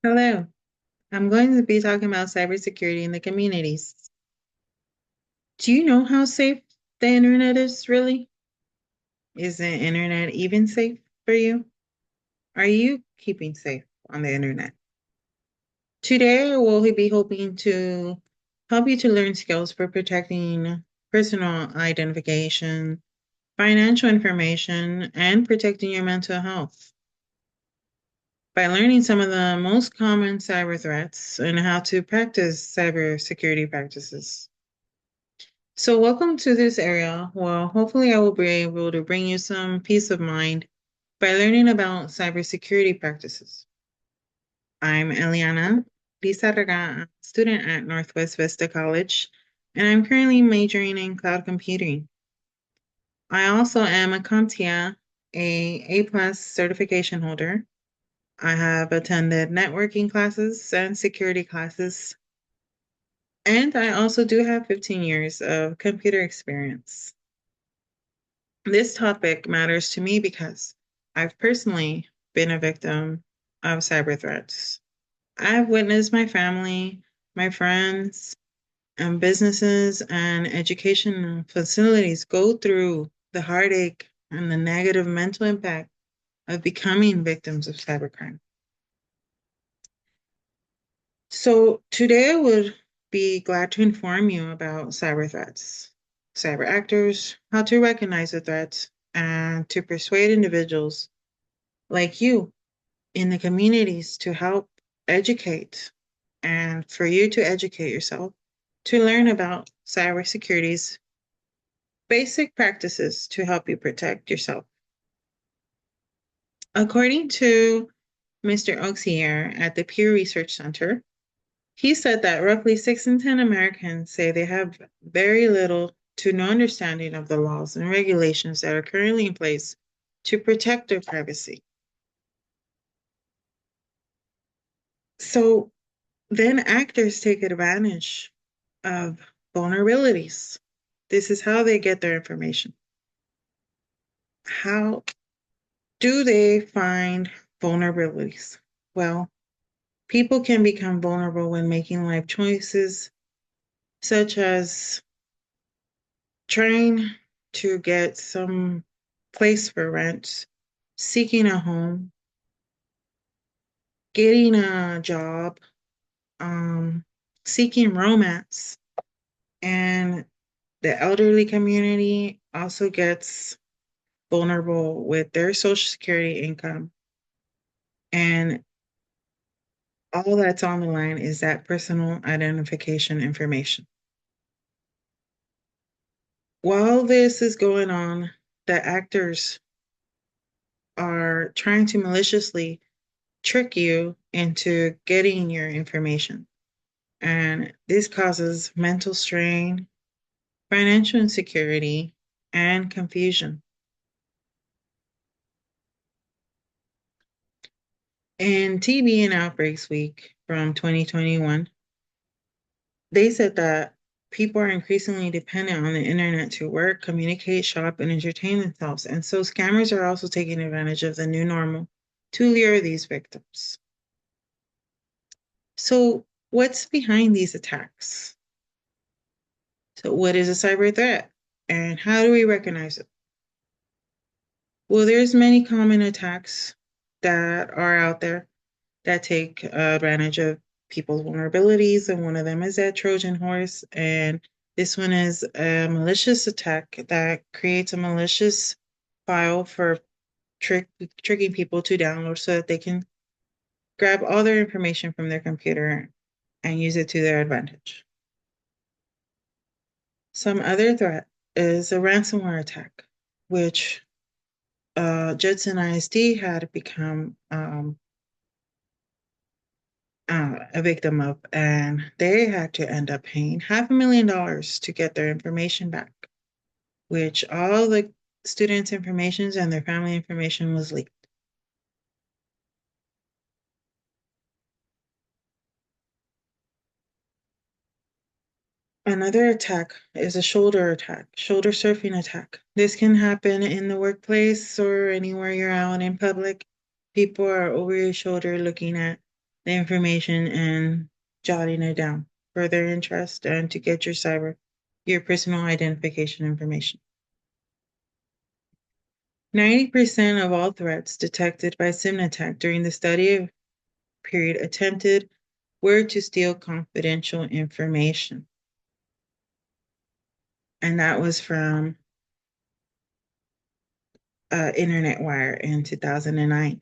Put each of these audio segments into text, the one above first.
Hello, I'm going to be talking about cybersecurity in the communities. Do you know how safe the internet is really? Is the internet even safe for you? Are you keeping safe on the internet? Today, we'll be hoping to help you to learn skills for protecting personal identification, financial information, and protecting your mental health by learning some of the most common cyber threats and how to practice cybersecurity practices. So, welcome to this area. Well, hopefully, I will be able to bring you some peace of mind by learning about cybersecurity practices. I'm Eliana Lizarraga, a student at Northwest Vista College, and I'm currently majoring in cloud computing. I also am a CompTIA, A+ certification holder. I have attended networking classes and security classes, and I also do have 15 years of computer experience. This topic matters to me because I've personally been a victim of cyber threats. I've witnessed my family, my friends, and businesses and education facilities go through the heartache and the negative mental impact of becoming victims of cybercrime. So today I would be glad to inform you about cyber threats, cyber actors, how to recognize the threats, and to persuade individuals like you in the communities to help educate and for you to educate yourself to learn about cybersecurity's basic practices to help you protect yourself. According to Mr. Auxier at the Pew Research Center, he said that roughly 6 in 10 Americans say they have very little to no understanding of the laws and regulations that are currently in place to protect their privacy. So then actors take advantage of vulnerabilities. This is how they get their information. How do they find vulnerabilities? Well, people can become vulnerable when making life choices, such as trying to get some place for rent, seeking a home, getting a job, um, seeking romance. And the elderly community also gets vulnerable with their Social Security income. And all that's on the line is that personal identification information. While this is going on, the actors are trying to maliciously trick you into getting your information. And this causes mental strain, financial insecurity, and confusion. In TB and Outbreaks Week from 2021, they said that people are increasingly dependent on the internet to work, communicate, shop, and entertain themselves. And so scammers are also taking advantage of the new normal to lure these victims. So, what's behind these attacks? So, what is a cyber threat? And how do we recognize it? Well, there's many common attacks that are out there that take advantage of people's vulnerabilities, and one of them is that Trojan horse. And this one is a malicious attack that creates a malicious file for tricking people to download so that they can grab all their information from their computer and use it to their advantage. Some other threat is a ransomware attack, which Judson ISD had become a victim of, and they had to end up paying $500,000 to get their information back, which all the students' information and their family information was leaked. Another attack is a shoulder attack, shoulder surfing attack. This can happen in the workplace or anywhere you're out in public. People are over your shoulder looking at the information and jotting it down for their interest and to get your personal identification information. 90% of all threats detected by SIMNATAC during the study period attempted were to steal confidential information. And that was from Internet Wire in 2009.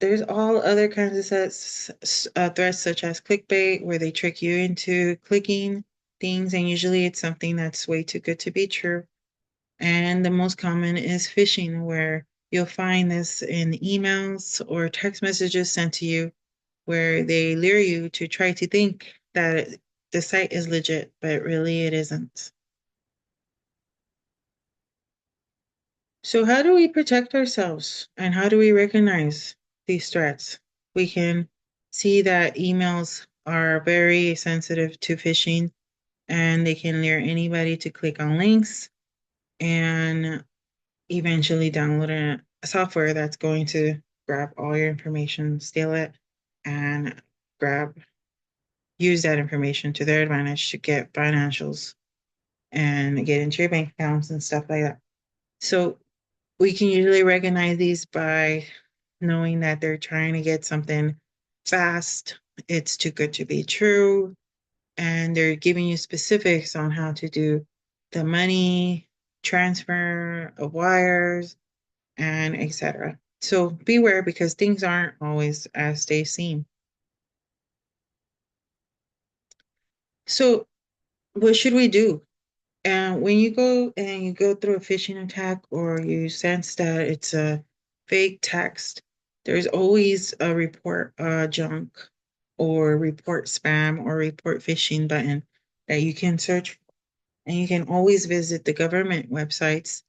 There's all other kinds of threats such as clickbait, where they trick you into clicking things, and usually it's something that's way too good to be true. And the most common is phishing, where you'll find this in emails or text messages sent to you, where they lure you to try to think that the site is legit, but really it isn't. So, how do we protect ourselves and how do we recognize these threats? We can see that emails are very sensitive to phishing and they can lure anybody to click on links and eventually download a software that's going to grab all your information, steal it, and use that information to their advantage to get financials and get into your bank accounts and stuff like that. So we can usually recognize these by knowing that they're trying to get something fast, it's too good to be true, and they're giving you specifics on how to do the money transfer of wires and etc. So beware because things aren't always as they seem. So what should we do? And when you go through a phishing attack or you sense that it's a fake text, there's always a report junk or report spam or report phishing button that you can search for. And you can always visit the government websites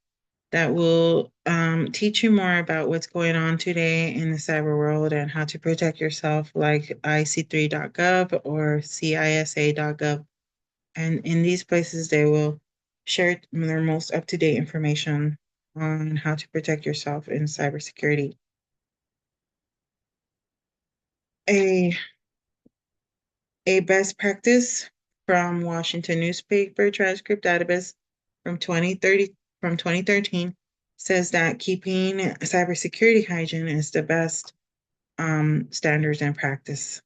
that will teach you more about what's going on today in the cyber world and how to protect yourself, like ic3.gov or cisa.gov. And in these places, they will share their most up-to-date information on how to protect yourself in cybersecurity. A, a best practice from Washington newspaper transcript database from 2013 says that keeping cybersecurity hygiene is the best standards and practice.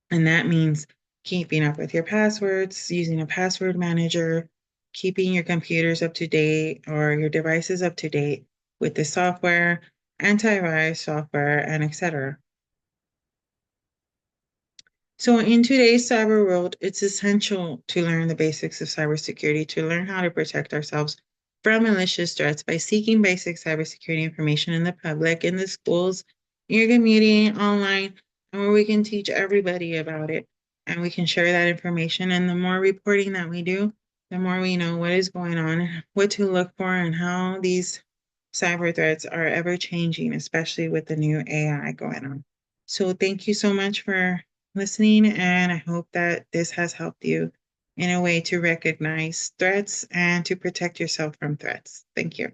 And that means keeping up with your passwords, using a password manager, keeping your computers up to date or your devices up to date with the software, antivirus software, and etc. So in today's cyber world, it's essential to learn the basics of cybersecurity, to learn how to protect ourselves from malicious threats by seeking basic cybersecurity information in the public, in the schools, in your community, online, and where we can teach everybody about it. And we can share that information. And the more reporting that we do, the more we know what is going on, what to look for, and how these cyber threats are ever changing, especially with the new AI going on. So thank you so much for listening, and I hope that this has helped you in a way to recognize threats and to protect yourself from threats. Thank you.